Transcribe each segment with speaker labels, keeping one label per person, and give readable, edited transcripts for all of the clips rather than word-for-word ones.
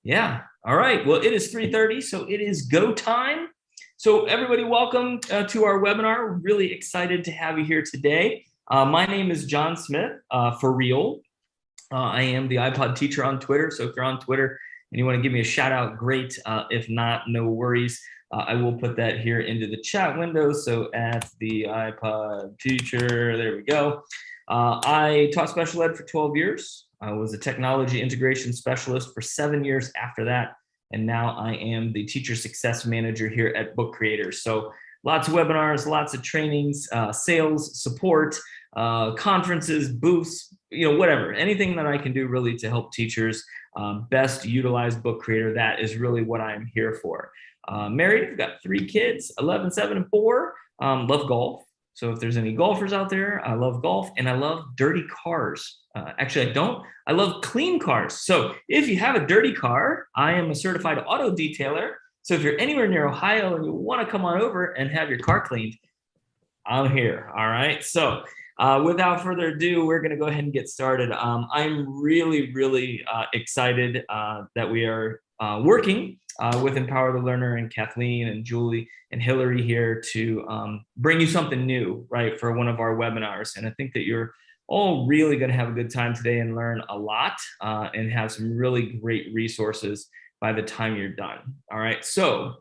Speaker 1: Yeah. All right. Well, it is 3:30, so it is go time. So everybody, welcome to our webinar. We're really excited to have you here today. My name is John Smith, for real. I am the iPod teacher on Twitter. So if you're on Twitter and you want to give me a shout out, great. If not, no worries. I will put that here into the chat window. So at the iPod teacher, there we go. I taught special ed for 12 years. I was a technology integration specialist for 7 years after that. And now I am the teacher success manager here at Book Creators. So lots of webinars, lots of trainings, sales, support, conferences, booths, whatever, anything that I can do really to help teachers best utilize Book Creator. That is really what I'm here for. Married, I've got 3 kids, 11, 7, and 4. Love golf. So if there's any golfers out there, I love golf and I love dirty cars. Actually, I don't. I love clean cars. So if you have a dirty car, I am a certified auto detailer. So if you're anywhere near Ohio and you want to come on over and have your car cleaned, I'm here. All right. So without further ado, we're going to go ahead and get started. I'm really, really excited that we are working with Empower the Learner and Kathleen and Julie and Hillary here to bring you something new, right, for one of our webinars. And I think that you're all really going to have a good time today and learn a lot and have some really great resources by the time you're done. All right. So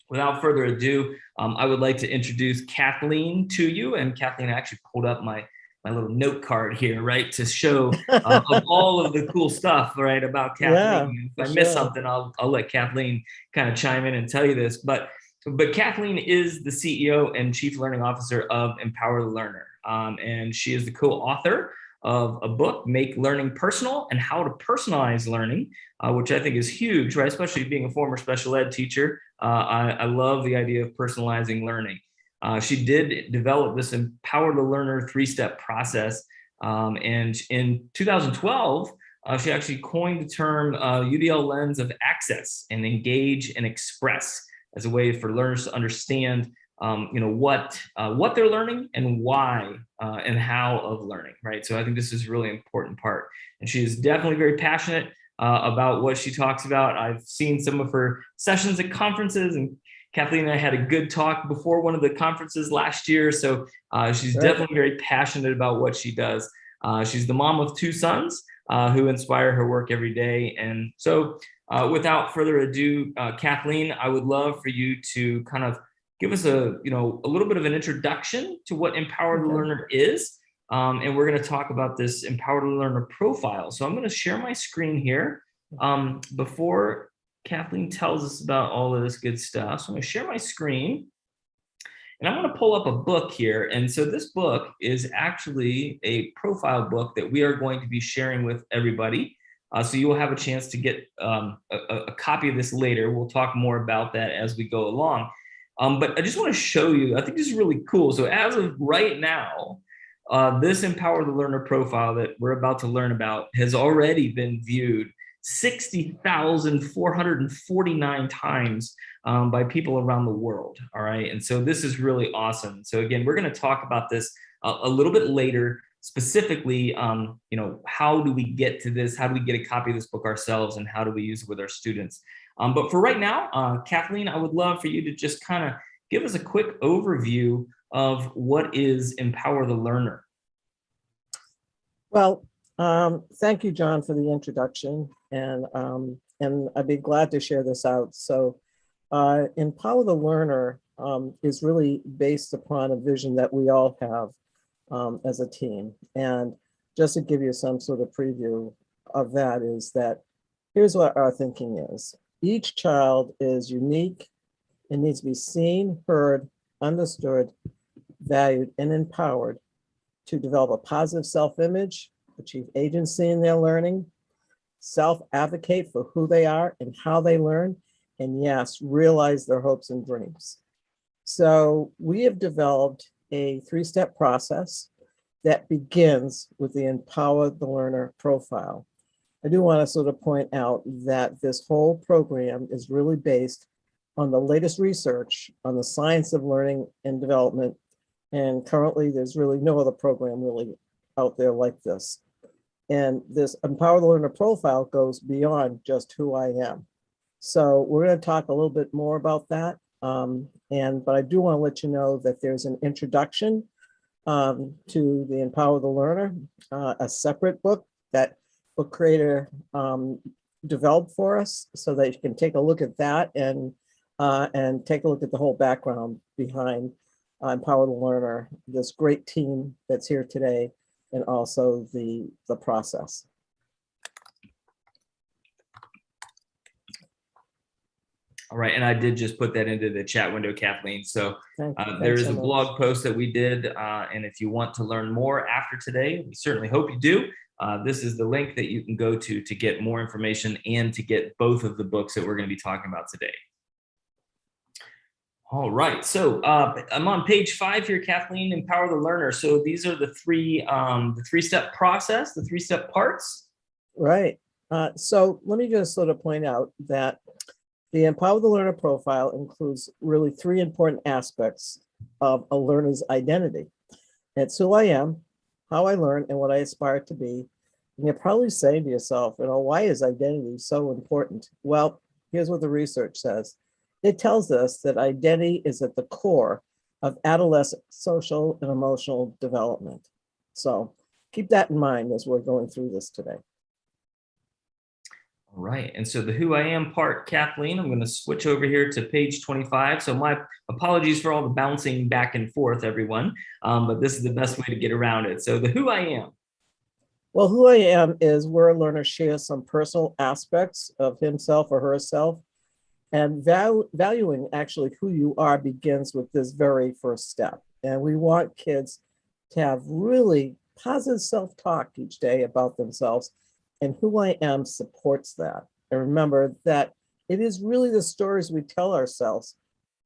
Speaker 1: without further ado, I would like to introduce Kathleen to you. And Kathleen, I actually pulled up my little note card here, right, to show of all of the cool stuff, right, about Kathleen.
Speaker 2: Yeah,
Speaker 1: if I miss something, I'll let Kathleen kind of chime in and tell you this. But Kathleen is the CEO and Chief Learning Officer of Empower the Learner. And she is the co-author of a book, Make Learning Personal and How to Personalize Learning, which I think is huge, right? Especially being a former special ed teacher. I love the idea of personalizing learning. She did develop this Empower the Learner 3-step process. And in 2012, she actually coined the term UDL lens of access and engage and express as a way for learners to understand what they're learning and why and how of learning, right? So I think this is a really important part. And she is definitely very passionate about what she talks about. I've seen some of her sessions at conferences, and Kathleen and I had a good talk before one of the conferences last year. So she's definitely very passionate about what she does. She's the mom of 2 sons who inspire her work every day. And so without further ado, Kathleen, I would love for you to kind of give us a little bit of an introduction to what Empower the Learner is. And we're going to talk about this Empower the Learner profile. So I'm going to share my screen here before Kathleen tells us about all of this good stuff. So I'm going to share my screen and I'm going to pull up a book here. And so this book is actually a profile book that we are going to be sharing with everybody. So you will have a chance to get a copy of this later. We'll talk more about that as we go along. But I just want to show you, I think this is really cool. So as of right now, this Empower the Learner profile that we're about to learn about has already been viewed 60,449 times by people around the world. All right. And so this is really awesome. So again, we're going to talk about this a little bit later, specifically, how do we get to this? How do we get a copy of this book ourselves? And how do we use it with our students? But for right now, Kathleen, I would love for you to just kind of give us a quick overview of what is Empower the Learner.
Speaker 2: Well, thank you, John, for the introduction, and I'd be glad to share this out. So Empower the Learner is really based upon a vision that we all have as a team. And just to give you some sort of preview of that is that here's what our thinking is. Each child is unique and needs to be seen, heard, understood, valued, and empowered to develop a positive self-image, achieve agency in their learning, self-advocate for who they are and how they learn, and yes, realize their hopes and dreams. So we have developed a 3-step process that begins with the Empower the Learner profile. I do want to sort of point out that this whole program is really based on the latest research on the science of learning and development. And currently there's really no other program really out there like this. And this Empower the Learner profile goes beyond just who I am. So we're going to talk a little bit more about that. But I do want to let you know that there's an introduction to the Empower the Learner, a separate book that book creator developed for us, so that you can take a look at that and take a look at the whole background behind Empower the Learner, this great team that's here today, and also the process.
Speaker 1: All right, and I did just put that into the chat window, Kathleen. So there is a blog post that we did, and if you want to learn more after today, we certainly hope you do. This is the link that you can go to get more information and to get both of the books that we're going to be talking about today. All right, so I'm on page 5 here, Kathleen. Empower the Learner. So these are the three-step process, the 3-step parts.
Speaker 2: Right. So let me just sort of point out that the Empower the Learner profile includes really 3 important aspects of a learner's identity. It's who I am, how I learn, and what I aspire to be. And you're probably saying to yourself, why is identity so important? Well, here's what the research says. It tells us that identity is at the core of adolescent social and emotional development. So keep that in mind as we're going through this today.
Speaker 1: All right, and so the who I am part, Kathleen, I'm going to switch over here to page 25. So my apologies for all the bouncing back and forth, everyone, but this is the best way to get around it. So the who I am.
Speaker 2: Well, who I am is where a learner shares some personal aspects of himself or herself, and valuing actually who you are begins with this very first step. And we want kids to have really positive self-talk each day about themselves. And who I am supports that. And remember that it is really the stories we tell ourselves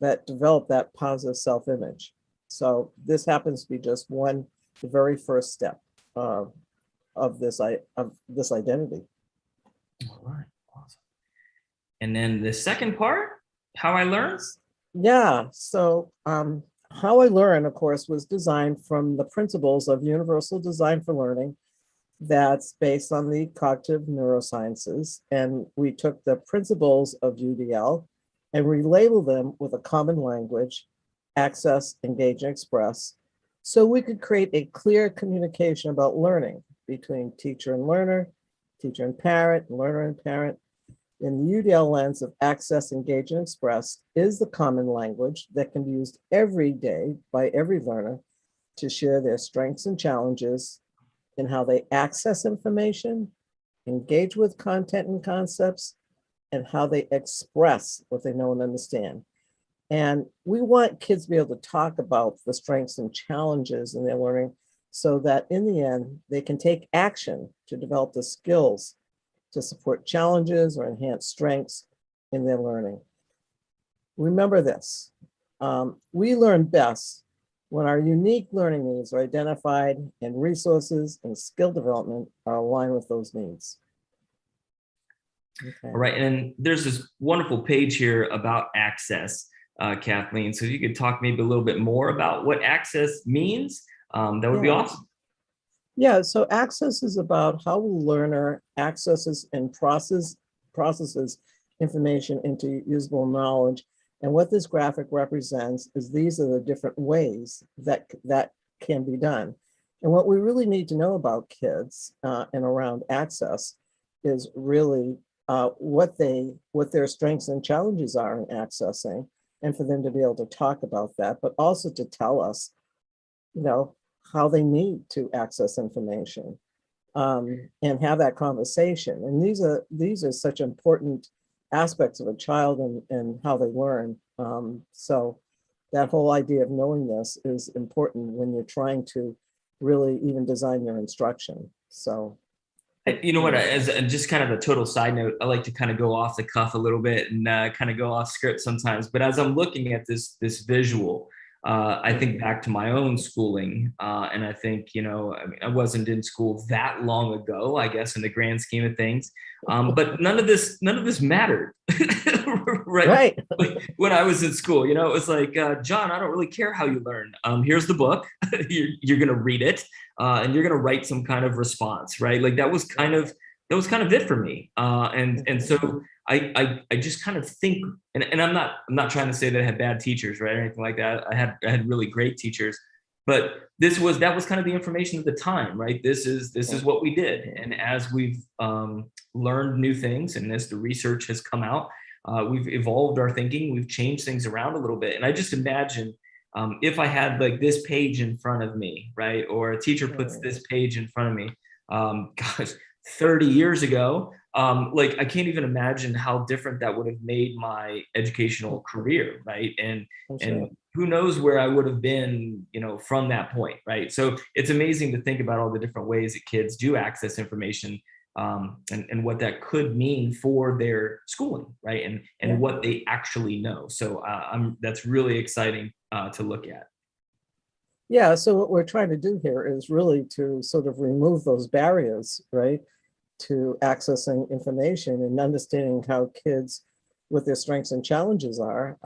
Speaker 2: that develop that positive self-image. So this happens to be just the very first step of this identity.
Speaker 1: All right, awesome. And then the second part, how I learn.
Speaker 2: Yeah. So how I learn, of course, was designed from the principles of universal design for learning. That's based on the cognitive neurosciences. And we took the principles of UDL and relabeled them with a common language, access, engage, and express, so we could create a clear communication about learning between teacher and learner, teacher and parent, learner and parent. In the UDL lens of access, engage, and express is the common language that can be used every day by every learner to share their strengths and challenges in how they access information, engage with content and concepts, and how they express what they know and understand. And we want kids to be able to talk about the strengths and challenges in their learning so that in the end, they can take action to develop the skills to support challenges or enhance strengths in their learning. Remember this, we learn best when our unique learning needs are identified and resources and skill development are aligned with those needs.
Speaker 1: Okay. All right, and there's this wonderful page here about access, Kathleen. So you could talk maybe a little bit more about what access means. That would be awesome.
Speaker 2: Yeah, so access is about how a learner accesses and processes information into usable knowledge. And what this graphic represents is these are the different ways that can be done. And what we really need to know about kids and around access is really what their strengths and challenges are in accessing, and for them to be able to talk about that, but also to tell us, how they need to access information and have that conversation. And these are such important aspects of a child and how they learn. So that whole idea of knowing this is important when you're trying to really even design your instruction. So,
Speaker 1: you know what, as just kind of a total side note, I like to kind of go off the cuff a little bit and kind of go off script sometimes. But as I'm looking at this visual, I think back to my own schooling, and I think, I mean, I wasn't in school that long ago, I guess, in the grand scheme of things. But none of this mattered, right?
Speaker 2: Right.
Speaker 1: Like, when I was in school, it was like, John, I don't really care how you learn. Here's the book. You're going to read it, and you're going to write some kind of response, right? Like that was kind of it for me. And so I just kind of think, and I'm not trying to say that I had bad teachers, right, or anything like that. I had really great teachers, but that was kind of the information at the time, right? This is what we did, and as we've learned new things, and as the research has come out, we've evolved our thinking, we've changed things around a little bit, and I just imagine. If I had like this page in front of me, right, or a teacher puts this page in front of me, gosh, 30 years ago, like I can't even imagine how different that would have made my educational career, right? And who knows where I would have been, from that point, right? So it's amazing to think about all the different ways that kids do access information, and what that could mean for their schooling, right? And what they actually know. So that's really exciting to look at.
Speaker 2: Yeah, so what we're trying to do here is really to sort of remove those barriers, right, to accessing information and understanding how kids, what their strengths and challenges are.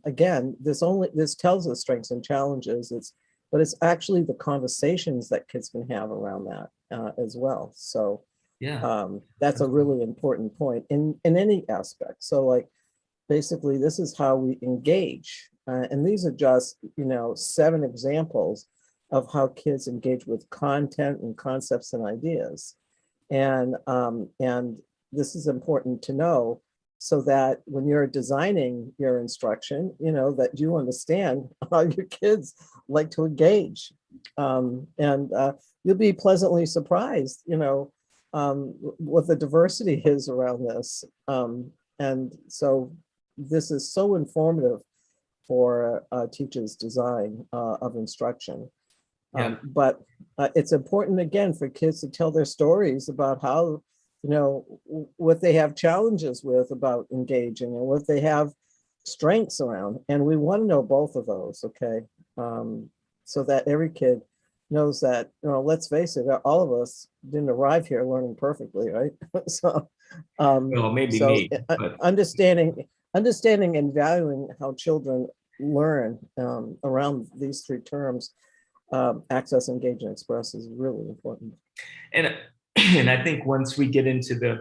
Speaker 2: Again, this tells us strengths and challenges. But it's actually the conversations that kids can have around that as well. So
Speaker 1: Yeah.
Speaker 2: that's a really important point in any aspect. So like basically, this is how we engage. And these are just, 7 examples of how kids engage with content and concepts and ideas. And this is important to know so that when you're designing your instruction, that you understand how your kids like to engage. And you'll be pleasantly surprised, what the diversity is around this. And so this is so informative for teachers' design of instruction.
Speaker 1: Yeah.
Speaker 2: But it's important again for kids to tell their stories about how, what they have challenges with about engaging and what they have strengths around. And we want to know both of those, okay? So that every kid knows that, let's face it, all of us didn't arrive here learning perfectly, right? So,
Speaker 1: Well, maybe me, but
Speaker 2: understanding and valuing how children learn around these 3 terms, access, engage, and express, is really important.
Speaker 1: and and I think once we get into the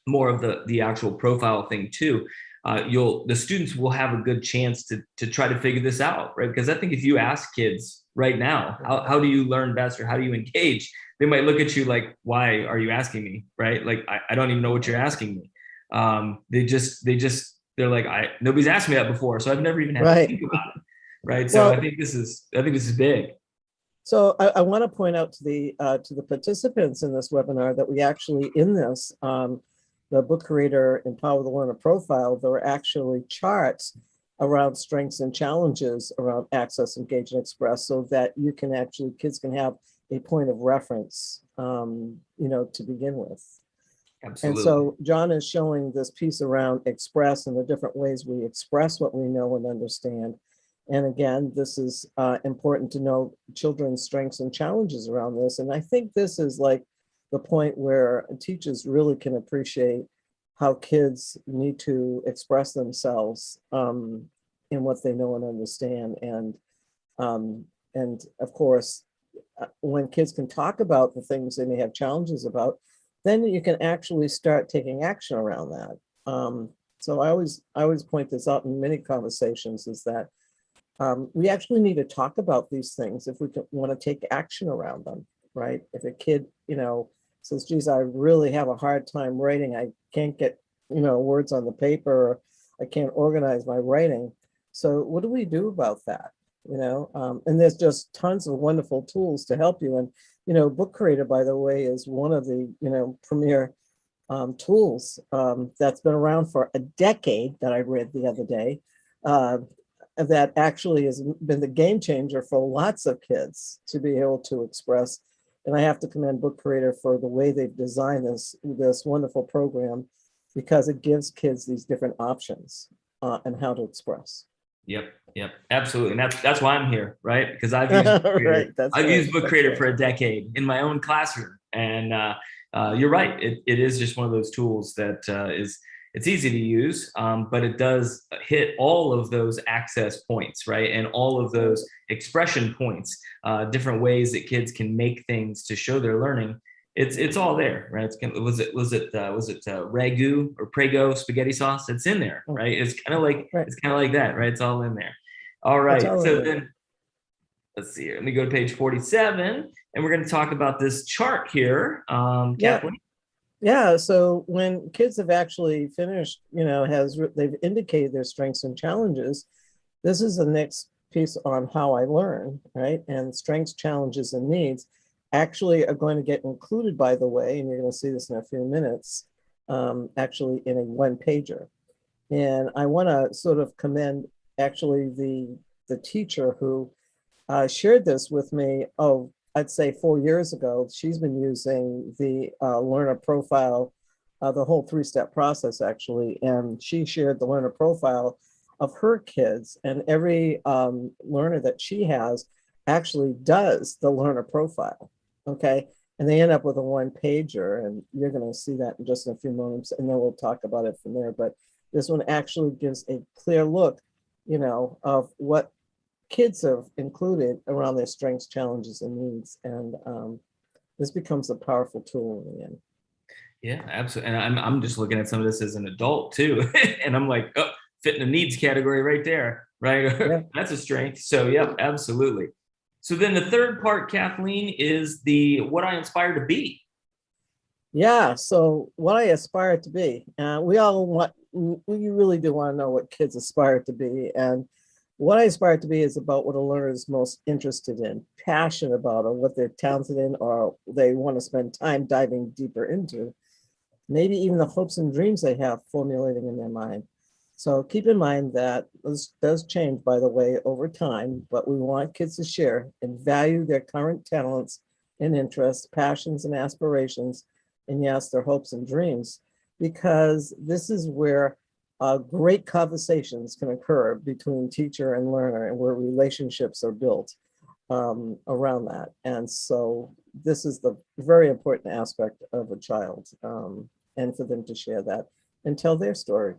Speaker 1: more of the actual profile thing too, the students will have a good chance to try to figure this out, right? Because I think if you ask kids right now, how do you learn best, or how do you engage, they might look at you like, why are you asking me, right? Like I don't even know what you're asking me. They're like, nobody's asked me that before, so I've never even had to think about it, right? So
Speaker 2: Well,
Speaker 1: I think this is big.
Speaker 2: so I want to point out to the participants in this webinar that we actually, in this, the book creator Empower the Learner profile, there are actually charts around strengths and challenges around access, engage, and express, so that kids can have a point of reference, to begin with.
Speaker 1: Absolutely.
Speaker 2: And so John is showing this piece around express and the different ways we express what we know and understand. And again, this is important to know children's strengths and challenges around this. And I think this is like the point where teachers really can appreciate how kids need to express themselves in what they know and understand. And of course, when kids can talk about the things they may have challenges about, then you can actually start taking action around that. So I always point this out in many conversations, is that we actually need to talk about these things if we want to take action around them, right? If a kid, says, geez, I really have a hard time writing, I can't get, words on the paper, or I can't organize my writing. So what do we do about that? And there's just tons of wonderful tools to help you. And, Book Creator, by the way, is one of the, premier tools that's been around for a decade, that I read the other day. That actually has been the game changer for lots of kids to be able to express. And I have to commend Book Creator for the way they've designed this wonderful program, because it gives kids these different options and how to express.
Speaker 1: Yep, yep, absolutely. And that's why I'm here, right? Because I've used Book
Speaker 2: Right,
Speaker 1: Creator.
Speaker 2: that's
Speaker 1: I've
Speaker 2: right.
Speaker 1: used Book
Speaker 2: That's
Speaker 1: Creator
Speaker 2: right.
Speaker 1: for a decade in my own classroom, and you're right. It is just one of those tools that is it's easy to use, but it does hit all of those access points, right? And all of those expression points, different ways that kids can make things to show their learning. It's all there, right? Was it ragu or prego spaghetti sauce? It's in there,
Speaker 2: Mm,
Speaker 1: right?
Speaker 2: right.
Speaker 1: It's kind of like that, right? It's all in there. All
Speaker 2: It's
Speaker 1: right.
Speaker 2: all in
Speaker 1: So
Speaker 2: there.
Speaker 1: then let's see here. Let me go to page 47, and we're going to talk about this chart here.
Speaker 2: Yeah.
Speaker 1: Kathleen.
Speaker 2: Yeah. So when kids have actually finished, they've indicated their strengths and challenges. This is the next piece on how I learn, right? And strengths, challenges, and needs actually are going to get included, by the way, and you're going to see this in a few minutes, actually in a one pager. And I want to sort of commend actually the teacher who shared this with me. Oh, I'd say 4 years ago. She's been using the learner profile, the whole three-step process actually, and she shared the learner profile of her kids, and every learner that she has actually does the learner profile. Okay. And they end up with a one pager, and you're going to see that in just a few moments, and then we'll talk about it from there. But this one actually gives a clear look, of what kids have included around their strengths, challenges, and needs. And this becomes a powerful tool in the end.
Speaker 1: Yeah, absolutely. And I'm just looking at some of this as an adult too, and I'm like, oh, fit in the needs category right there, right?
Speaker 2: Yeah.
Speaker 1: That's a strength. So, yep, absolutely. So then the third part, Kathleen, is the what I inspire to be.
Speaker 2: Yeah. So what I aspire to be, we all want, we really do want to know what kids aspire to be. And what I aspire to be is about what a learner is most interested in, passionate about, or what they're talented in, or they want to spend time diving deeper into. Maybe even the hopes and dreams they have formulating in their mind. So keep in mind that this does change, by the way, over time, but we want kids to share and value their current talents and interests, passions and aspirations, and yes, their hopes and dreams, because this is where great conversations can occur between teacher and learner and where relationships are built around that. And so this is the very important aspect of a child, and for them to share that and tell their story.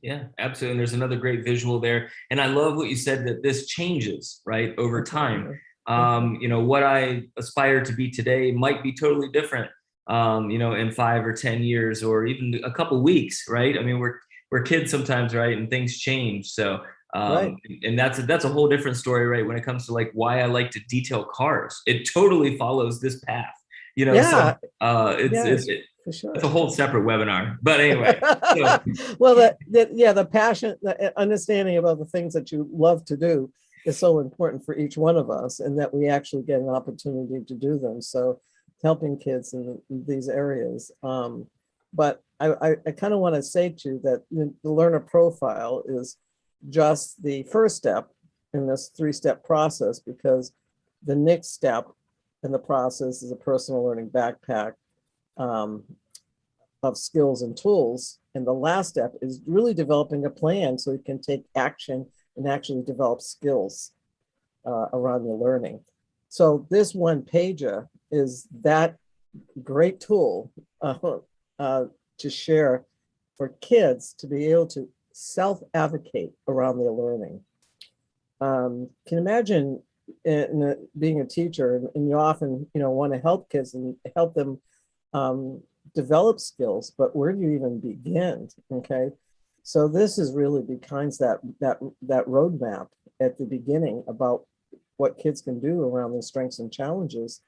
Speaker 1: Yeah, absolutely. And there's another great visual there. And I love what you said that this changes, right, over time. What I aspire to be today might be totally different, in 5 or 10 years or even a couple weeks, right? I mean, we're kids sometimes, right? And things change. So,
Speaker 2: Right.
Speaker 1: and that's a whole different story, right? When it comes to like why I like to detail cars, it totally follows this path, So
Speaker 2: Yeah.
Speaker 1: it's
Speaker 2: Yes,
Speaker 1: it's
Speaker 2: for
Speaker 1: it's
Speaker 2: sure.
Speaker 1: a whole separate webinar. But anyway, so
Speaker 2: Well, yeah, the passion, the understanding about the things that you love to do is so important for each one of us, and that we actually get an opportunity to do them. So, helping kids in these areas. But I kind of want to say to you that the learner profile is just the first step in this three-step process, because the next step in the process is a personal learning backpack, um, of skills and tools. And the last step is really developing a plan so you can take action and actually develop skills around your learning. So this one pager is that great tool uh, to share for kids to be able to self-advocate around their learning. Can you imagine being a teacher, and you often want to help kids and help them um, develop skills, but where do you even begin? Okay, so this is really behind that roadmap at the beginning about what kids can do around their strengths and challenges,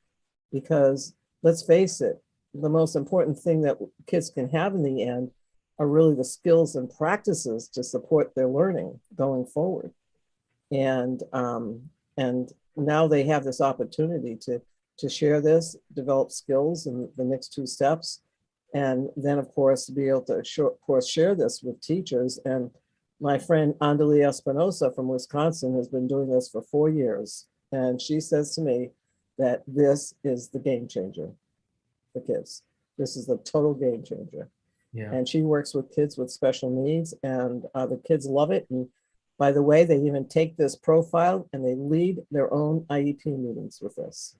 Speaker 2: because let's face it, the most important thing that kids can have in the end are really the skills and practices to support their learning going forward. And now they have this opportunity to share this, develop skills in the next two steps, and then of course to be able to of course share this with teachers. And my friend Andalia Espinosa from Wisconsin has been doing this for 4 years, and she says to me that this is the game changer for kids. This is the total game changer.
Speaker 1: yeah.
Speaker 2: And she works with kids with special needs, and the kids love it. And by the way, they even take this profile and they lead their own IEP meetings with this.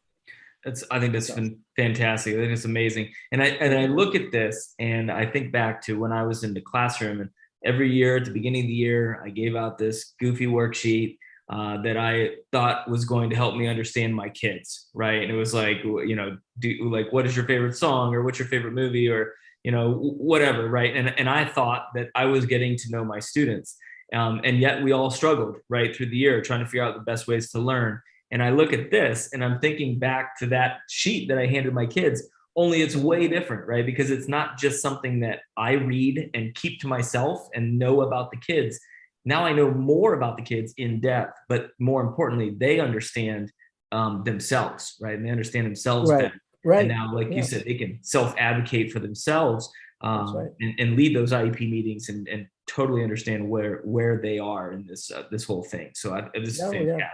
Speaker 1: I think that's been fantastic. I think it's amazing. And I look at this and I think back to when I was in the classroom, and every year at the beginning of the year, I gave out this goofy worksheet that I thought was going to help me understand my kids, right? And it was like, what is your favorite song, or what's your favorite movie, or whatever, right? And I thought that I was getting to know my students, and yet we all struggled right through the year trying to figure out the best ways to learn. And I look at this and I'm thinking back to that sheet that I handed my kids, only it's way different, right? Because it's not just something that I read and keep to myself and know about the kids. Now I know more about the kids in depth, but more importantly, they understand themselves, right? And they understand themselves
Speaker 2: Right,
Speaker 1: better.
Speaker 2: right.
Speaker 1: And now, like you said, they can self-advocate for themselves,
Speaker 2: Right.
Speaker 1: and lead those IEP meetings and totally understand where they are in this whole thing. So this is fantastic.
Speaker 2: Yeah.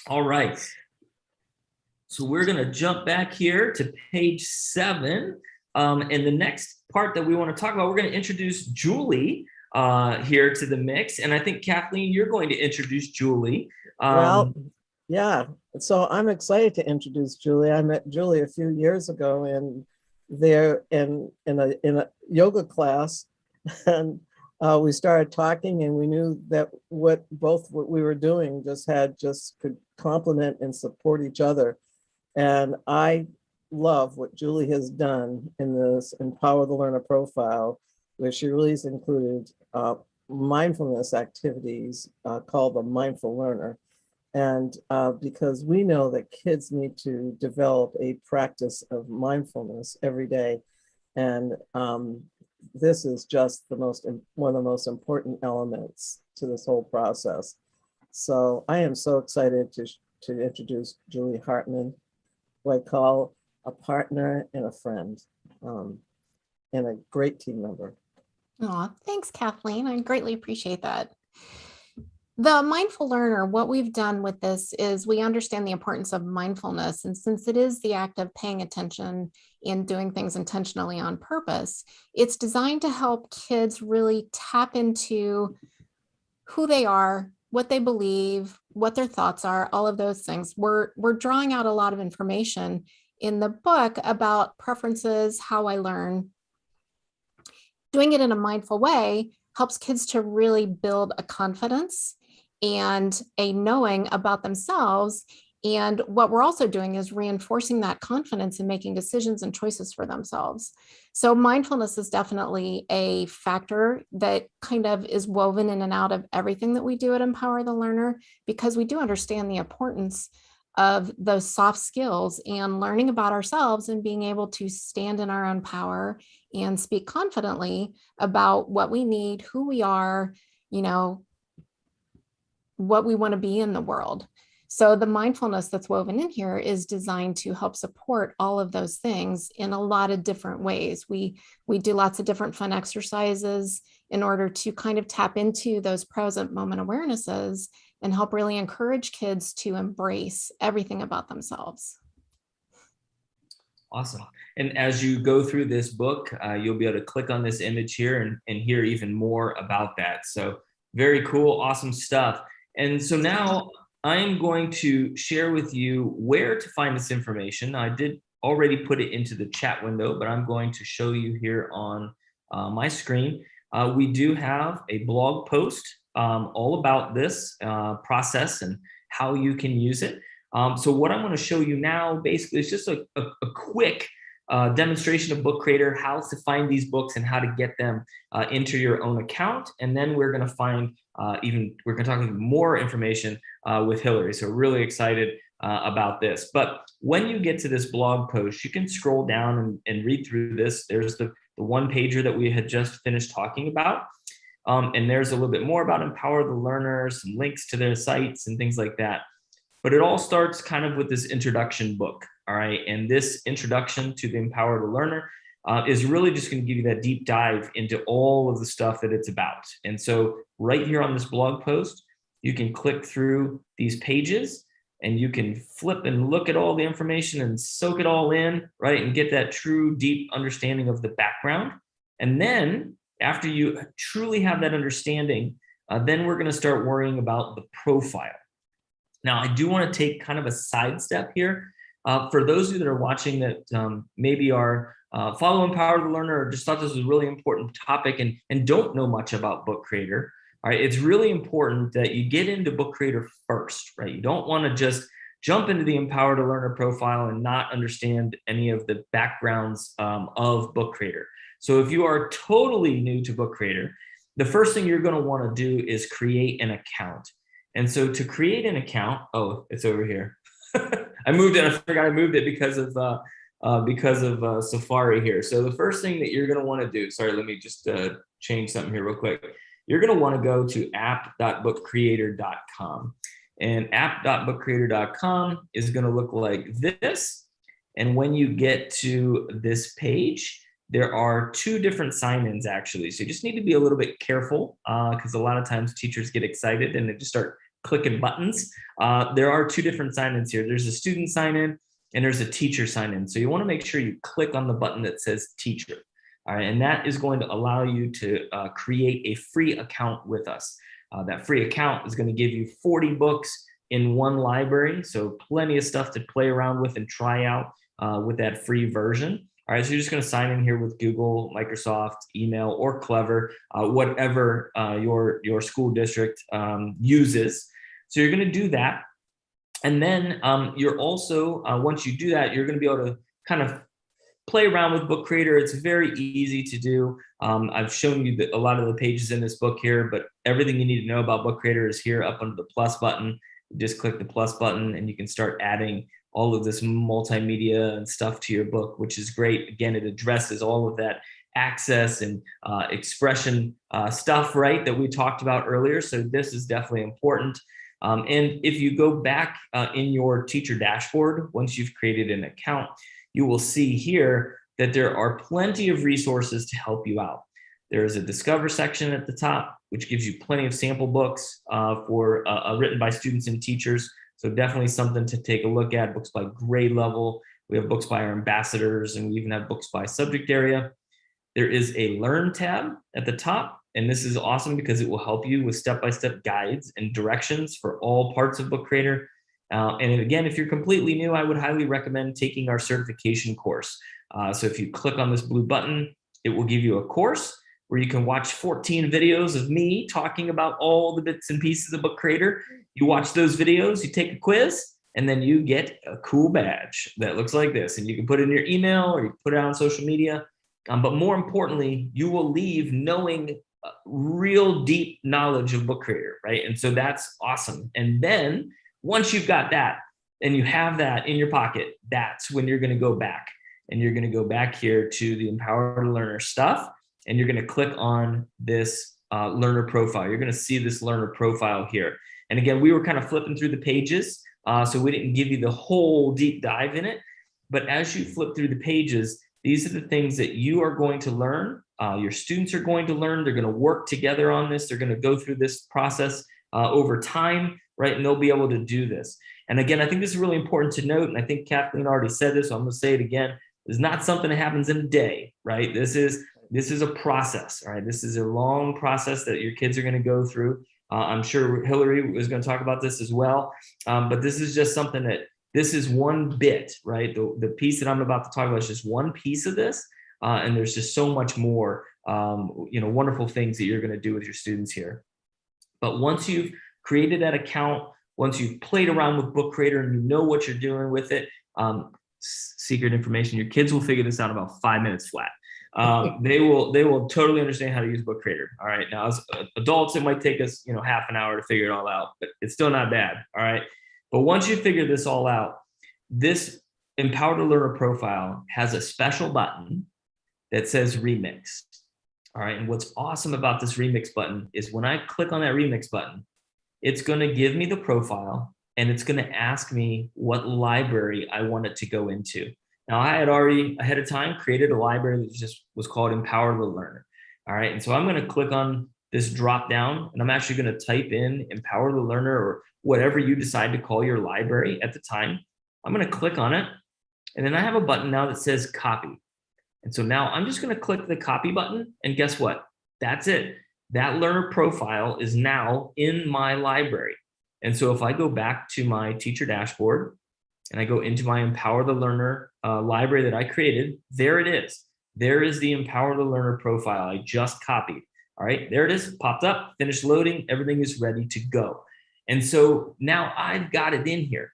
Speaker 1: All right. So we're going to jump back here to page 7. And the next part that we want to talk about, we're going to introduce Julie here to the mix. And I think, Kathleen, you're going to introduce Julie.
Speaker 2: Well, yeah. So I'm excited to introduce Julie. I met Julie a few years ago in a yoga class, and we started talking, and we knew that what we were doing just could complement and support each other. And I love what Julie has done in this Empower the Learner profile, where she really has included mindfulness activities called the Mindful Learner. And because we know that kids need to develop a practice of mindfulness every day. And this is just one of the most important elements to this whole process. So I am so excited to introduce Julie Hartman, who I call a partner and a friend, and a great team member.
Speaker 3: Oh, thanks, Kathleen. I greatly appreciate that. The mindful learner, what we've done with this is we understand the importance of mindfulness. And since it is the act of paying attention and doing things intentionally on purpose, it's designed to help kids really tap into who they are, what they believe, what their thoughts are, all of those things. We're drawing out a lot of information in the book about preferences, how I learn. Doing it in a mindful way helps kids to really build a confidence and a knowing about themselves. And what we're also doing is reinforcing that confidence in making decisions and choices for themselves. So mindfulness is definitely a factor that kind of is woven in and out of everything that we do at Empower the Learner, because we do understand the importance of those soft skills and learning about ourselves and being able to stand in our own power and speak confidently about what we need, who we are, what we want to be in the world. So the mindfulness that's woven in here is designed to help support all of those things in a lot of different ways. We do lots of different fun exercises in order to kind of tap into those present moment awarenesses and help really encourage kids to embrace everything about themselves.
Speaker 1: Awesome. And as you go through this book, you'll be able to click on this image here and hear even more about that. So very cool, awesome stuff. And so now I'm going to share with you where to find this information. I did already put it into the chat window, but I'm going to show you here on my screen. We do have a blog post all about this process and how you can use it. So what I'm going to show you now basically is just a quick demonstration of Book Creator, how to find these books and how to get them into your own account. And then we're going to find we're going to talk even more information with Hillary. So really excited about this. But when you get to this blog post, you can scroll down and read through this. There's the one pager that we had just finished talking about. And there's a little bit more about Empower the Learner, some links to their sites and things like that. But it all starts kind of with this introduction book, all right? And this introduction to the Empower the Learner is really just going to give you that deep dive into all of the stuff that it's about. And so right here on this blog post, you can click through these pages and you can flip and look at all the information and soak it all in, right? And get that true deep understanding of the background. And then after you truly have that understanding then we're going to start worrying about the profile. Now, I do want to take kind of a sidestep here. For those of you that are watching that maybe are follow Empower the Learner or just thought this was a really important topic and don't know much about Book Creator, all right, it's really important that you get into Book Creator first, right? You don't want to just jump into the Empower the Learner profile and not understand any of the backgrounds of Book Creator. So if you are totally new to Book Creator, the first thing you're going to want to do is create an account. And so to create an account, oh, it's over here. I moved it. I forgot I moved it because of Safari here. So the first thing that you're going to want to do, sorry, let me just change something here real quick. You're going to want to go to app.bookcreator.com. And app.bookcreator.com is going to look like this. And when you get to this page, there are two different sign-ins actually. So you just need to be a little bit careful because a lot of times teachers get excited and they just start clicking buttons. There are two different sign-ins here. There's a student sign-in and there's a teacher sign-in. So you want to make sure you click on the button that says teacher. All right, and that is going to allow you to create a free account with us. That free account is going to give you 40 books in one library. So plenty of stuff to play around with and try out with that free version. All right, so you're just going to sign in here with Google, Microsoft, email, or Clever, whatever your school district uses. So you're going to do that. And then you're also, once you do that, you're going to be able to kind of play around with Book Creator. It's very easy to do. I've shown you a lot of the pages in this book here, but everything you need to know about Book Creator is here up under the plus button. You just click the plus button and you can start adding all of this multimedia and stuff to your book, which is great. Again, it addresses all of that access and expression stuff, right, that we talked about earlier. So this is definitely important. And if you go back in your teacher dashboard, once you've created an account, you will see here that there are plenty of resources to help you out. There is a Discover section at the top, which gives you plenty of sample books written by students and teachers. So definitely something to take a look at, books by grade level. We have books by our ambassadors, and we even have books by subject area. There is a Learn tab at the top, and this is awesome because it will help you with step-by-step guides and directions for all parts of Book Creator. And again, if you're completely new, I would highly recommend taking our certification course. So if you click on this blue button, it will give you a course where you can watch 14 videos of me talking about all the bits and pieces of Book Creator. You watch those videos, you take a quiz, and then you get a cool badge that looks like this. And you can put it in your email or you can put it on social media. But more importantly, you will leave knowing real deep knowledge of Book Creator, right? And so that's awesome. And then once you've got that and you have that in your pocket, that's when you're going to go back. And you're going to go back here to the Empower the Learner stuff. And you're going to click on this learner profile. You're going to see this learner profile here. And again, we were kind of flipping through the pages, so we didn't give you the whole deep dive in it. But as you flip through the pages, these are the things that you are going to learn. Your students are going to learn. They're going to work together on this. They're going to go through this process over time, right? And they'll be able to do this. And again, I think this is really important to note. And I think Kathleen already said this, so I'm going to say it again. It's not something that happens in a day, right? This is a process, all right? This is a long process that your kids are going to go through. I'm sure Hillary was going to talk about this as well. But this is just something that, this is one bit, right? The piece that I'm about to talk about is just one piece of this. And there's just so much more, wonderful things that you're going to do with your students here. But once you've created that account, once you've played around with Book Creator and you know what you're doing with it, secret information, your kids will figure this out in about 5 minutes flat. They will totally understand how to use Book Creator. All right. Now, as adults, it might take us, half an hour to figure it all out, but it's still not bad. All right. But once you figure this all out, this Empower the Learner profile has a special button that says Remix. All right. And what's awesome about this Remix button is when I click on that Remix button, it's going to give me the profile and it's going to ask me what library I want it to go into. Now, I had already ahead of time created a library that just was called Empower the Learner. All right. And so I'm going to click on this drop down and I'm actually going to type in Empower the Learner or whatever you decide to call your library at the time. I'm going to click on it. And then I have a button now that says copy. And so now I'm just going to click the copy button. And guess what? That's it. that learner profile is now in my library. And so if I go back to my teacher dashboard and I go into my Empower the Learner library that I created, there it is. There is the Empower the Learner profile I just copied. All right, there it is, popped up, finished loading, everything is ready to go. And so now I've got it in here.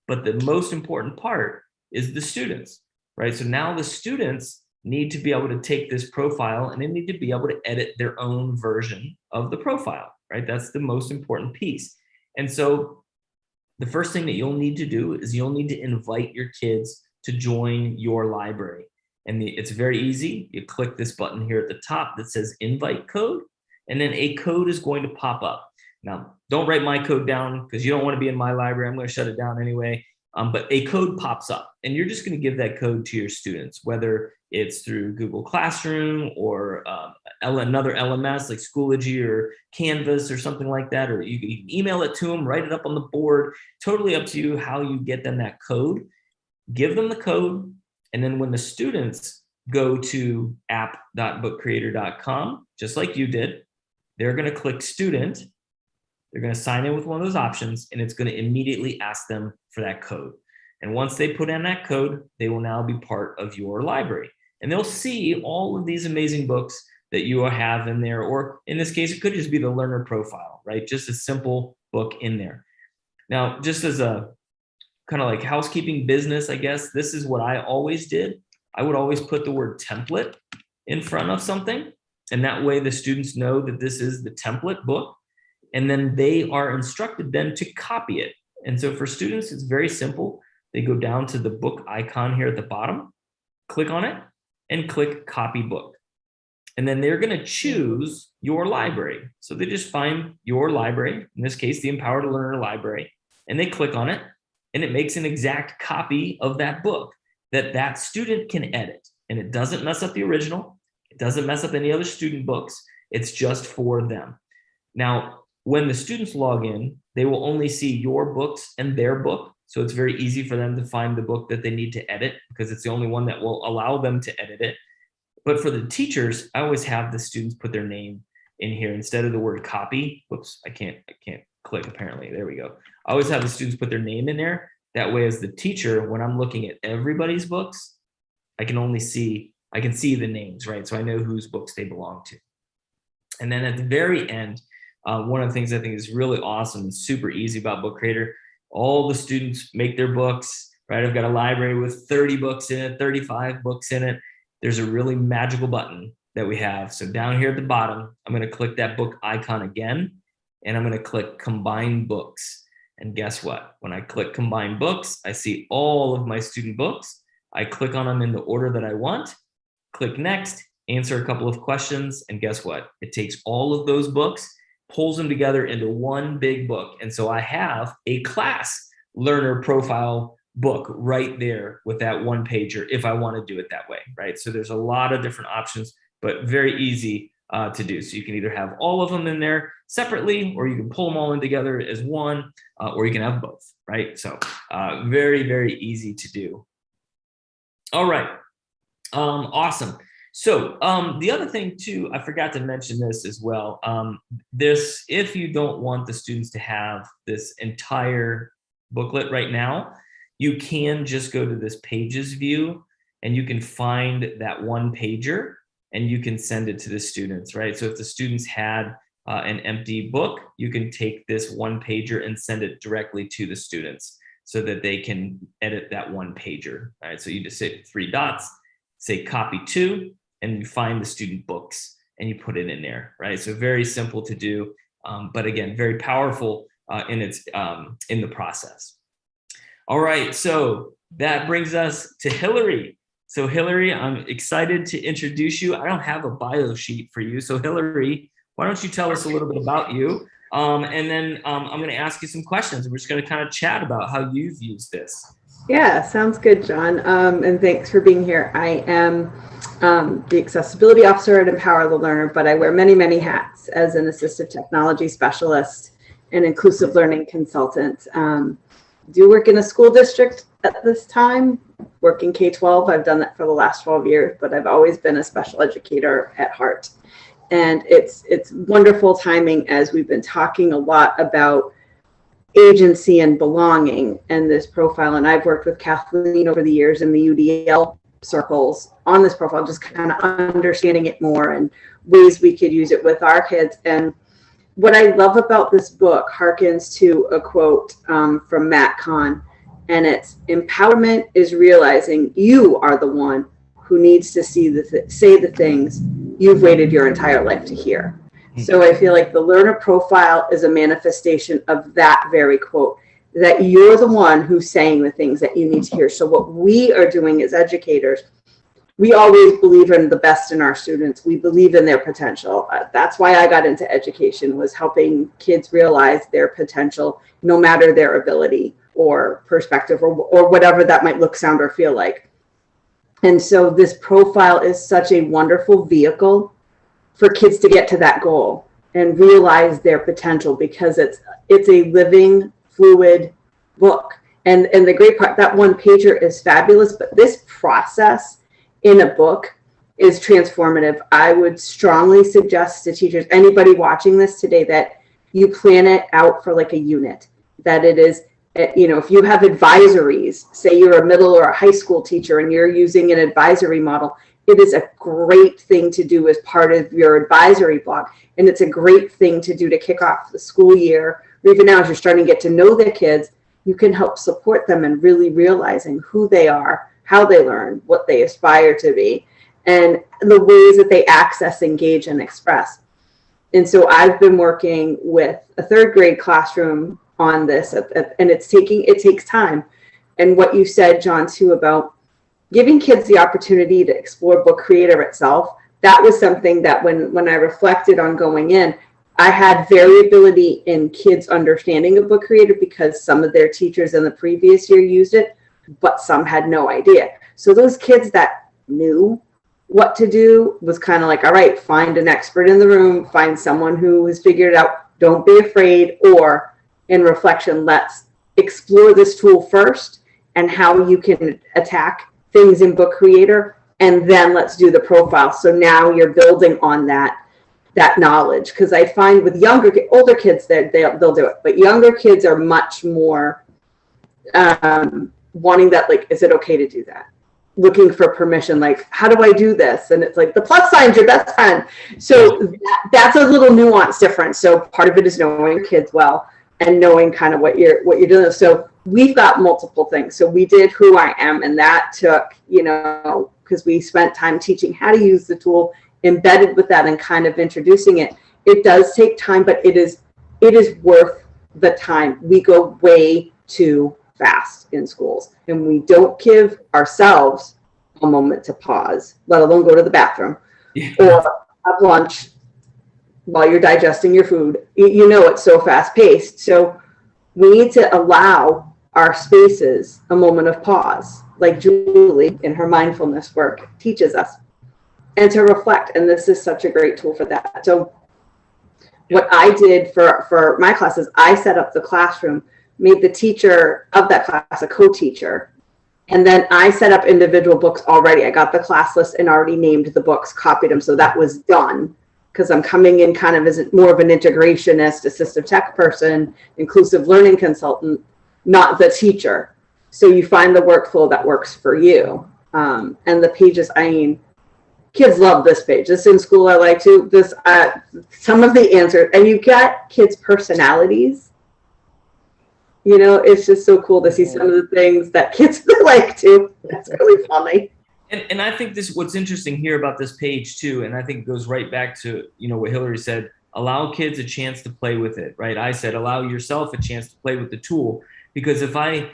Speaker 1: But the most important part is the students, right? So now the students need to be able to take this profile and they need to be able to edit their own version of the profile, right? That's the most important piece. And so the first thing that you'll need to do is you'll need to invite your kids to join your library. And it's very easy. You click this button here at the top that says invite code, and then a code is going to pop up. Now, don't write my code down because you don't want to be in my library. I'm going to shut it down anyway. But a code pops up, and you're just going to give that code to your students, whether it's through Google Classroom or another LMS like Schoology or Canvas or something like that, or you can email it to them, write it up on the board. Totally up to you how you get them that code. Give them the code, and then when the students go to app.bookcreator.com, just like you did, they're going to click student. They're going to sign in with one of those options, and it's going to immediately ask them for that code. And once they put in that code, they will now be part of your library. And they'll see all of these amazing books that you have in there, or in this case, it could just be the learner profile, right? Just a simple book in there. Now, just as a kind of like housekeeping business, I guess, this is what I always did. I would always put the word template in front of something. And that way the students know that this is the template book. And then they are instructed then to copy it. And so for students, it's very simple. They go down to the book icon here at the bottom, click on it, and click copy book. And then they're going to choose your library. So they just find your library, in this case, the Empower the Learner library, and they click on it, and it makes an exact copy of that book that that student can edit. And it doesn't mess up the original. It doesn't mess up any other student books. It's just for them. Now, when the students log in, they will only see your books and their book. So it's very easy for them to find the book that they need to edit because it's the only one that will allow them to edit it. But for the teachers, I always have the students put their name in here instead of the word copy. Whoops, I can't click apparently. There we go. I always have the students put their name in there. That way, as the teacher, when I'm looking at everybody's books, I can see the names, right? So I know whose books they belong to. And then at the very end, one of the things I think is really awesome and super easy about Book Creator, all the students make their books, right? I've got a library with 30 books in it, 35 books in it. There's a really magical button that we have. So down here at the bottom, I'm going to click that book icon again, and I'm going to click Combine Books. And guess what? When I click Combine Books, I see all of my student books. I click on them in the order that I want, click Next, answer a couple of questions, and guess what? It takes all of those books, pulls them together into one big book. And so I have a class learner profile book right there with that one pager if I want to do it that way, right? So there's a lot of different options, but very easy to do. So you can either have all of them in there separately, or you can pull them all in together as one, or you can have both, right? So very, very easy to do. All right, awesome. So the other thing too, I forgot to mention this as well. If you don't want the students to have this entire booklet right now, you can just go to this pages view and you can find that one pager and you can send it to the students, right? So if the students had an empty book, you can take this one pager and send it directly to the students so that they can edit that one pager, right? So you just hit 3 dots, say copy to, and you find the student books and you put it in there, right? So very simple to do, but again, very powerful in the process. All right, so that brings us to Hillary. So Hillary, I'm excited to introduce you. I don't have a bio sheet for you. So Hillary, why don't you tell us a little bit about you? And then I'm gonna ask you some questions. We're just gonna kind of chat about how you've used this.
Speaker 4: Yeah, sounds good, John. And thanks for being here. I am the accessibility officer at Empower the Learner, but I wear many, many hats as an assistive technology specialist and inclusive learning consultant. Do work in a school district at this time, working K-12. I've done that for the last 12 years, but I've always been a special educator at heart. And it's wonderful timing as we've been talking a lot about agency and belonging and this profile. And I've worked with Kathleen over the years in the UDL circles on this profile, just kind of understanding it more and ways we could use it with our kids. And what I love about this book harkens to a quote from Matt Kahn, and it's empowerment is realizing you are the one who needs to say the things you've waited your entire life to hear. So I feel like the learner profile is a manifestation of that very quote, that you're the one who's saying the things that you need to hear. So what we are doing as educators, we always believe in the best in our students. We believe in their potential. That's why I got into education, was helping kids realize their potential, no matter their ability or perspective or whatever that might look, sound, or feel like. And so this profile is such a wonderful vehicle for kids to get to that goal and realize their potential, because it's a living, fluid book. And the great part, that one pager is fabulous, but this process in a book is transformative. I would strongly suggest to teachers, anybody watching this today, that you plan it out for like a unit, that it is, you know, if you have advisories, say you're a middle or a high school teacher and you're using an advisory model, it is a great thing to do as part of your advisory block. And it's a great thing to do to kick off the school year, or even now as you're starting to get to know the kids, you can help support them in really realizing who they are, how they learn, what they aspire to be, and the ways that they access, engage, and express. And so I've been working with a third grade classroom on this, and it takes time. And what you said, John, too, about giving kids the opportunity to explore Book Creator itself, that was something that when I reflected on going in, I had variability in kids' understanding of Book Creator because some of their teachers in the previous year used it, but some had no idea. So those kids that knew what to do was kind of like, all right, find an expert in the room, find someone who has figured it out, don't be afraid, or in reflection, let's explore this tool first and how you can attack things in Book Creator, and then let's do the profile. So now you're building on that knowledge, because I find with older kids that they'll do it, but younger kids are much more wanting that, like, is it okay to do that? Looking for permission, like, how do I do this? And it's like, the plus sign's your best friend. So that's a little nuance difference. So part of it is knowing kids well and knowing kind of what you're doing. So we've got multiple things. So we did Who I Am, and that took, because we spent time teaching how to use the tool, embedded with that and kind of introducing it. It does take time, but it is worth the time. We go way too fast in schools, and we don't give ourselves a moment to pause, let alone go to the bathroom or have lunch while you're digesting your food. It's so fast paced. So we need to allow our spaces a moment of pause, like Julie in her mindfulness work teaches us, and to reflect. And this is such a great tool for that. So what I did for my classes, I set up the classroom, made the teacher of that class a co-teacher. And then I set up individual books already. I got the class list and already named the books, copied them. So that was done, because I'm coming in kind of as more of an integrationist, assistive tech person, inclusive learning consultant, not the teacher. So you find the workflow that works for you. And the pages, kids love this page. This in school, I like to, some of the answers, and you got kids' personalities. It's just so cool to see some of the things that kids like too. That's really funny.
Speaker 1: And I think what's interesting here about this page too, and I think it goes right back to, what Hillary said, allow kids a chance to play with it, right? I said, allow yourself a chance to play with the tool, because if I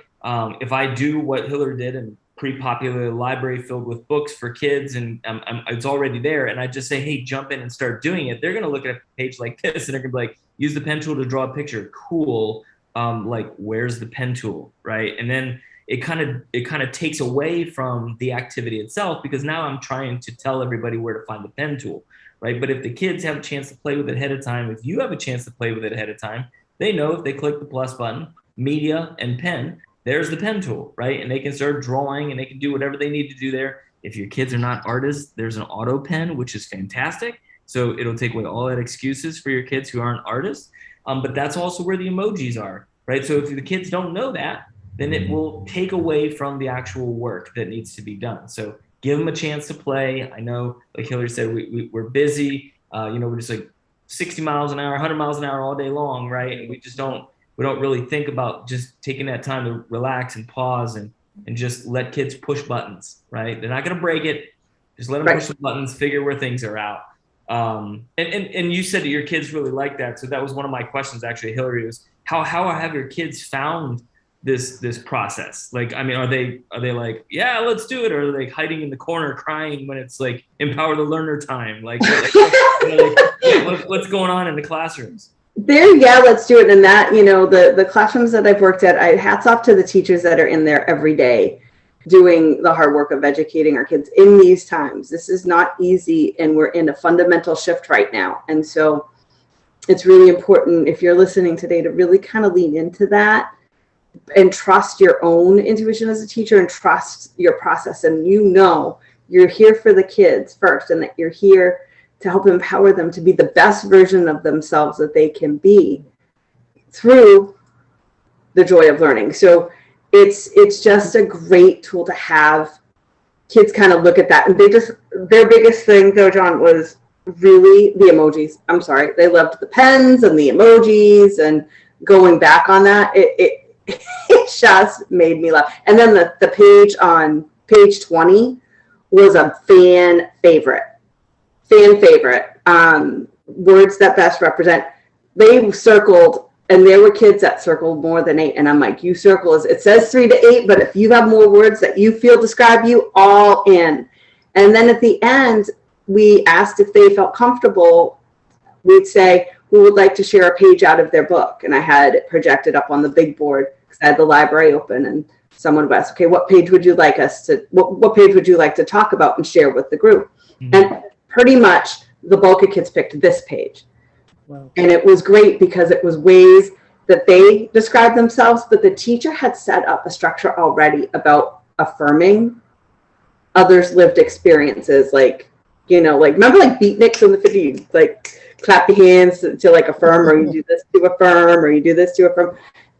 Speaker 1: do what Hillary did and pre-populate a library filled with books for kids, and it's already there, and I just say, hey, jump in and start doing it, they're going to look at a page like this and they're going to be like, use the pen tool to draw a picture. Cool. Like, where's the pen tool, right? And then it kind of takes away from the activity itself, because now I'm trying to tell everybody where to find the pen tool, right? But if the kids have a chance to play with it ahead of time, if you have a chance to play with it ahead of time, they know if they click the plus button, media and pen, there's the pen tool, right? And they can start drawing and they can do whatever they need to do there. If your kids are not artists, there's an auto pen, which is fantastic. So it'll take away all that excuses for your kids who aren't artists. But that's also where the emojis are, right? So if the kids don't know that, then it will take away from the actual work that needs to be done. So give them a chance to play. I know, like Hillary said, we're busy. We're just like 60 miles an hour, 100 miles an hour all day long, right? And we don't really think about just taking that time to relax and pause and just let kids push buttons, right? They're not going to break it. Just let them push the buttons, figure where things are out. And you said that your kids really like that. So that was one of my questions, actually, Hillary, was how have your kids found this process? Like, I mean, are they like, yeah, let's do it? Or are they like hiding in the corner crying when it's like empower the learner time? Like what's going on in the classrooms?
Speaker 4: Let's do it. And that, the classrooms that I've worked at, hats off to the teachers that are in there every day doing the hard work of educating our kids in these times. This is not easy, and we're in a fundamental shift right now. And so it's really important, if you're listening today, to really kind of lean into that and trust your own intuition as a teacher and trust your process. And you're here for the kids first, and that you're here to help empower them to be the best version of themselves that they can be through the joy of learning. So it's just a great tool to have kids kind of look at that. And their biggest thing though, John, was really the emojis. I'm sorry. They loved the pens and the emojis, and going back on that, it just made me laugh. And then the page on page 20 was a fan favorite. Words that best represent. They circled, and there were kids that circled more than 8. And I'm like, you circle, it says 3 to 8, but if you have more words that you feel describe you, all in. And then at the end, we asked if they felt comfortable. We'd say, who would like to share a page out of their book? And I had it projected up on the big board because I had the library open, and someone would ask, okay, what page would you like what page would you like to talk about and share with the group? Mm-hmm. And pretty much the bulk of kids picked this page. Wow. And it was great because it was ways that they described themselves, but the teacher had set up a structure already about affirming others' lived experiences. Like, remember like beatniks in the 50s, like clap your hands to like affirm, or you do this to affirm, or you do this to affirm.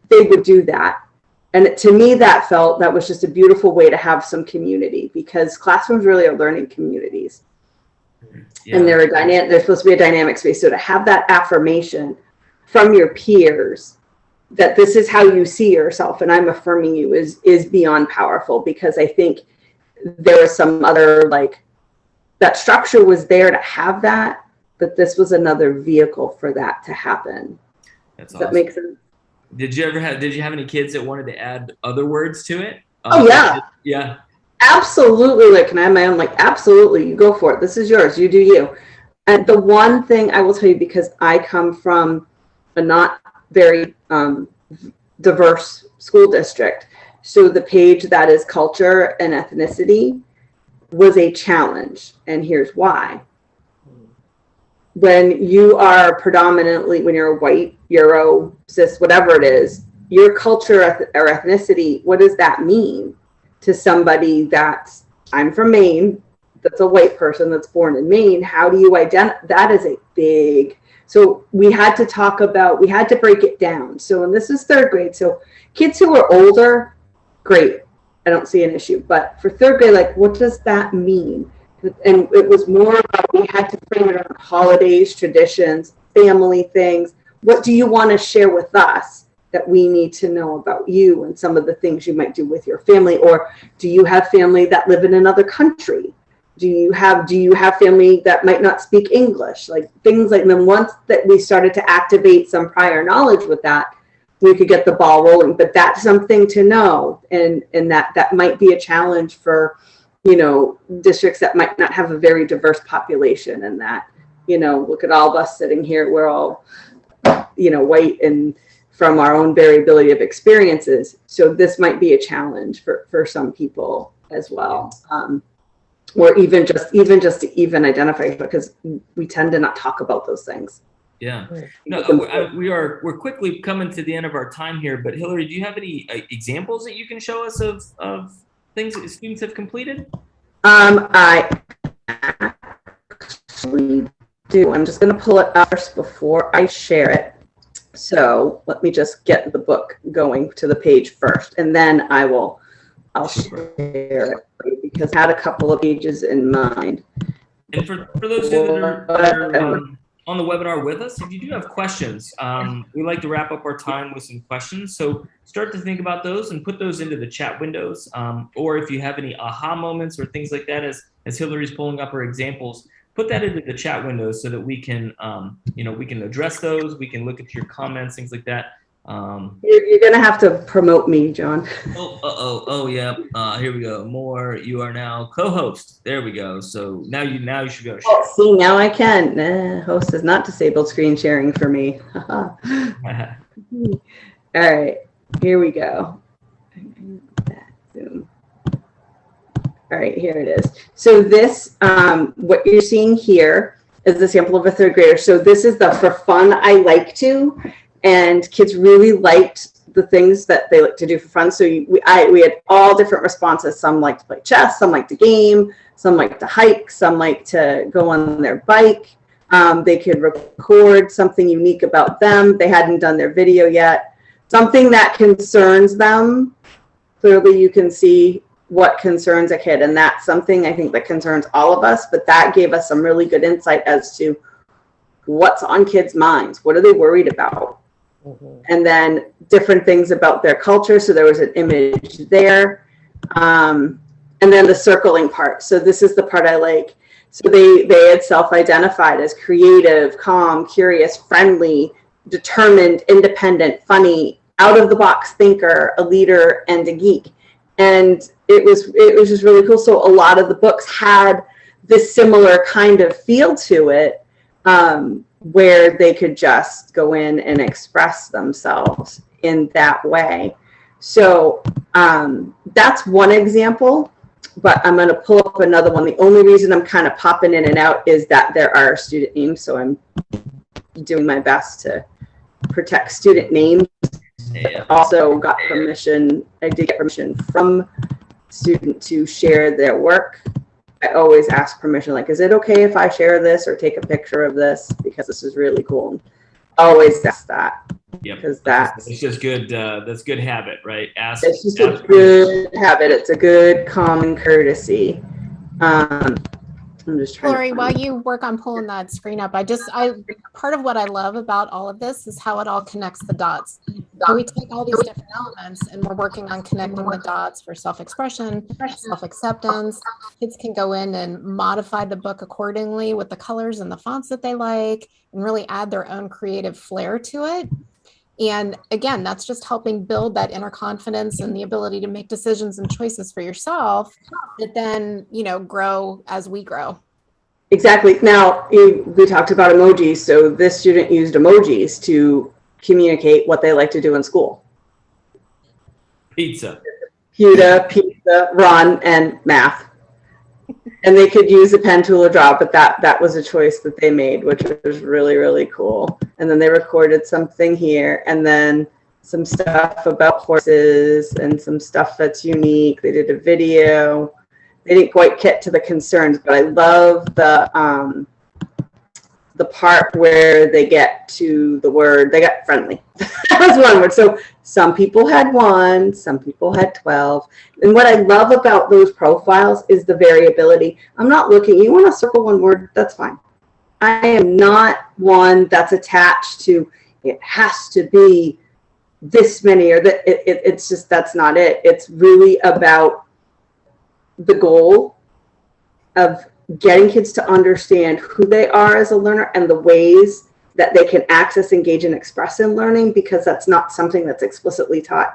Speaker 4: They would do that. And to me, that was just a beautiful way to have some community, because classrooms really are learning communities. Yeah. And they're supposed to be a dynamic space. So to have that affirmation from your peers that this is how you see yourself and I'm affirming you is beyond powerful, because I think there was some other, like, that structure was there to have that, but this was another vehicle for that to happen.
Speaker 1: Does
Speaker 4: that make sense?
Speaker 1: Did you have any kids that wanted to add other words to it?
Speaker 4: Yeah. Absolutely. Like, can I have my own? Like, absolutely. You go for it. This is yours. You do you. And the one thing I will tell you, because I come from a not very diverse school district, so the page that is culture and ethnicity was a challenge. And here's why. When you are when you're a white, Euro, cis, whatever it is, your culture or ethnicity, what does that mean to somebody that's, I'm from Maine, that's a white person that's born in Maine? How do you identify? That is a big, so we had to break it down. So, and this is 3rd grade. So kids who are older, great. I don't see an issue. But for 3rd grade, like, what does that mean? And it was more about, we had to frame it around holidays, traditions, family things. What do you want to share with us that we need to know about you and some of the things you might do with your family? Or do you have family that live in another country? Do you have family that might not speak English? Like, things like, and then once that we started to activate some prior knowledge with that, we could get the ball rolling. But that's something to know. And that might be a challenge for, districts that might not have a very diverse population, and that, look at all of us sitting here, we're all, white and from our own variability of experiences. So this might be a challenge for some people as well. Or even just to identify, because we tend to not talk about those things.
Speaker 1: Yeah. No, we're quickly coming to the end of our time here, but Hillary, do you have any examples that you can show us of things that students have completed?
Speaker 4: I actually do, I'm just going to pull it up first before I share it. So let me just get the book going to the page first, and then I'll share it because I had a couple of pages in mind.
Speaker 1: And for those of you that are on the webinar with us, if you do have questions, we like to wrap up our time with some questions. So start to think about those and put those into the chat windows. Or if you have any aha moments or things like that, as Hillary's pulling up her examples, put that into the chat windows so that we can, we can address those. We can look at your comments, things like that.
Speaker 4: You're going to have to promote me, John.
Speaker 1: Oh, yeah. Here we go. More. You are now co-host. There we go. So now you should be able to share.
Speaker 4: Oh, see, now I can. Host is not disabled screen sharing for me. All right, here we go. Zoom. All right, here it is. So this, what you're seeing here is the sample of a third grader. So this is the for fun I like to. And kids really liked the things that they like to do for fun. So we had all different responses. Some liked to play chess, some liked to game, some liked to hike, some liked to go on their bike. They could record something unique about them. They hadn't done their video yet. Something that concerns them. Clearly you can see what concerns a kid, and that's something I think that concerns all of us, but that gave us some really good insight as to what's on kids' minds. What are they worried about? And then different things about their culture. So there was an image there. And then the circling part. So this is the part I like. So they had self-identified as creative, calm, curious, friendly, determined, independent, funny, out-of-the-box thinker, a leader, and a geek. And it was just really cool. So a lot of the books had this similar kind of feel to it, where they could just go in and express themselves in that way. So that's one example, but I'm going to pull up another one. The only reason I'm kind of popping in and out is that there are student names, so I'm doing my best to protect student names.
Speaker 1: Yeah.
Speaker 4: Also got permission, I did get permission from student to share their work. I always ask permission, like, is it okay if I share this or take a picture of this? Because this is really cool. Always ask that.
Speaker 1: Yep.
Speaker 4: Because
Speaker 1: it's just good. That's good habit, right?
Speaker 4: It's just a good habit. It's a good common courtesy. I'm just trying.
Speaker 3: Lori, while you work on pulling that screen up, part of what I love about all of this is how it all connects the dots. So we take all these different elements and we're working on connecting the dots for self-expression, self-acceptance. Kids can go in and modify the book accordingly with the colors and the fonts that they like and really add their own creative flair to it. And again, that's just helping build that inner confidence and the ability to make decisions and choices for yourself that then, grow as we grow.
Speaker 4: Exactly. Now, we talked about emojis. So this student used emojis to communicate what they like to do in school.
Speaker 1: Pizza,
Speaker 4: run, and math. And they could use a pen tool or draw, but that was a choice that they made, which was really, really cool. And then they recorded something here, and then some stuff about horses and some stuff that's unique. They did a video. They didn't quite get to the concerns, but I love the part where they get to the word, they got friendly. That was one word. So some people had 1, some people had 12. And what I love about those profiles is the variability. I'm not looking, you want to circle one word, that's fine. I am not one that's attached to, it has to be this many, or that it's just, that's not it. It's really about the goal of getting kids to understand who they are as a learner and the ways that they can access, engage, and express in learning, because that's not something that's explicitly taught.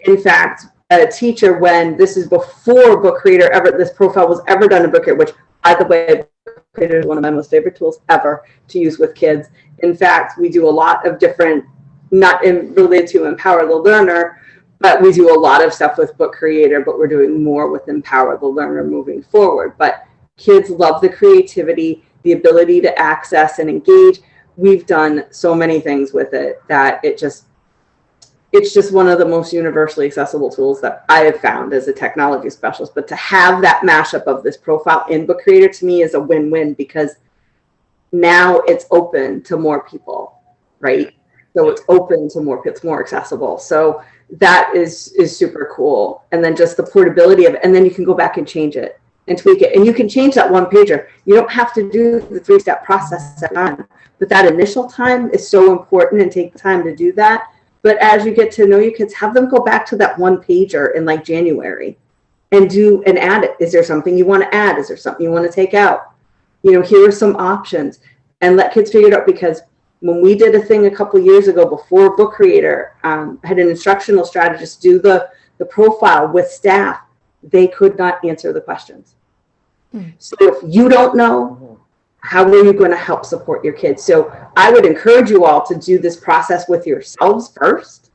Speaker 4: In fact, a teacher, when this is before Book Creator this profile was ever done in Book Creator, which, by the way, Book Creator is one of my most favorite tools ever to use with kids. In fact, we do a lot of different, not related to Empower the Learner, but we do a lot of stuff with Book Creator, but we're doing more with Empower the Learner moving forward. But kids love the creativity, the ability to access and engage. We've done so many things with it that it's just one of the most universally accessible tools that I have found as a technology specialist. But to have that mashup of this profile in Book Creator, to me, is a win-win, because now it's open to more people, right? So it's open to more, it's more accessible. So that is super cool. And then just the portability of it. And then you can go back and change it and tweak it. And you can change that one pager. You don't have to do the 3-step process at time, but that initial time is so important, and take the time to do that. But as you get to know your kids, have them go back to that one pager in like January and add it. Is there something you want to add? Is there something you want to take out? You know, here are some options, and let kids figure it out. Because when we did a thing a couple years ago before Book Creator, I had an instructional strategist do the profile with staff. They could not answer the questions. So if you don't know, how are you going to help support your kids? So I would encourage you all to do this process with yourselves first,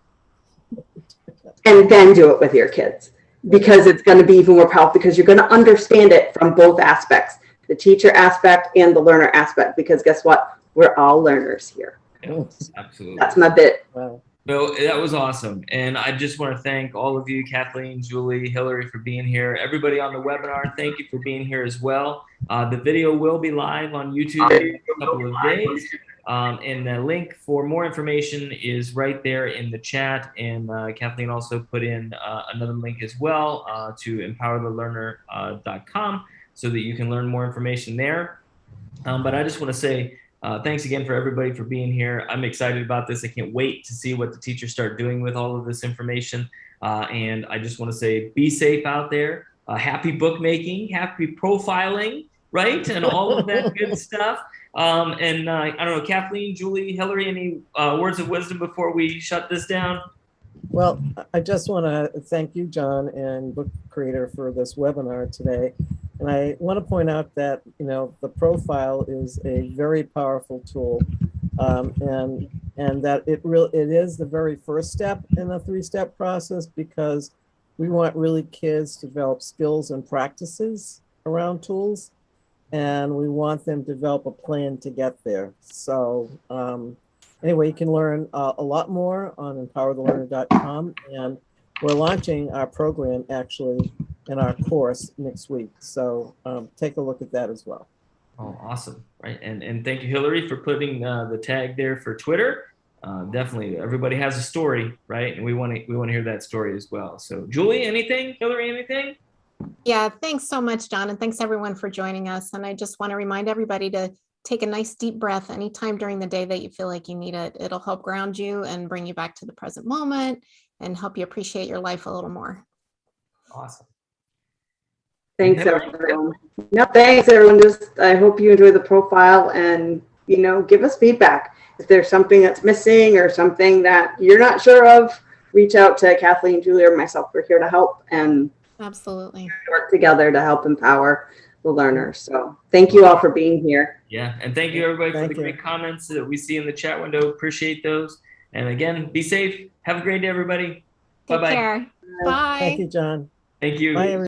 Speaker 4: and then do it with your kids, because it's going to be even more powerful, because you're going to understand it from both aspects, the teacher aspect and the learner aspect, because guess what? We're all learners here.
Speaker 1: Yes, absolutely.
Speaker 4: That's my bit.
Speaker 2: Wow.
Speaker 1: No, that was awesome. And I just want to thank all of you, Kathleen, Julie, Hillary, for being here. Everybody on the webinar, thank you for being here as well. The video will be live on YouTube in a couple of days. And the link for more information is right there in the chat. And Kathleen also put in another link as well to empowerthelearner.com so that you can learn more information there. But I just want to say, thanks again for everybody for being here. I'm excited about this. I can't wait to see what the teachers start doing with all of this information. And I just want to say, be safe out there. Happy bookmaking, happy profiling, right? And all of that good stuff. I don't know, Kathleen, Julie, Hillary, any words of wisdom before we shut this down?
Speaker 2: Well, I just want to thank you, John, and Book Creator for this webinar today. And I want to point out that, you know, the profile is a very powerful tool, and that it is the very first step in the 3-step process, because we want really kids to develop skills and practices around tools, and we want them to develop a plan to get there. So anyway, you can learn a lot more on empowerthelearner.com, and we're launching our program actually in our course next week. So take a look at that as well.
Speaker 1: Oh, awesome. Right. And thank you, Hillary, for putting the tag there for Twitter. Definitely. Everybody has a story, right? And we want to hear that story as well. So Julie, anything? Hillary, anything?
Speaker 3: Yeah, thanks so much, John. And thanks everyone for joining us. And I just want to remind everybody to take a nice deep breath anytime during the day that you feel like you need it. It'll help ground you and bring you back to the present moment and help you appreciate your life a little more.
Speaker 1: Awesome.
Speaker 4: Thanks, everyone. No, thanks, everyone. Just, I hope you enjoy the profile, and, you know, give us feedback. If there's something that's missing or something that you're not sure of, reach out to Kathleen, Julie, or myself. We're here to help and
Speaker 3: absolutely
Speaker 4: work together to help empower the learners. So thank you all for being here.
Speaker 1: Yeah. And thank you, everybody, for the great comments that we see in the chat window. Appreciate those. And again, be safe. Have a great day, everybody.
Speaker 3: Take
Speaker 1: Bye-bye.
Speaker 3: care. Bye.
Speaker 2: Thank you, John.
Speaker 1: Thank you.
Speaker 2: Bye, everyone.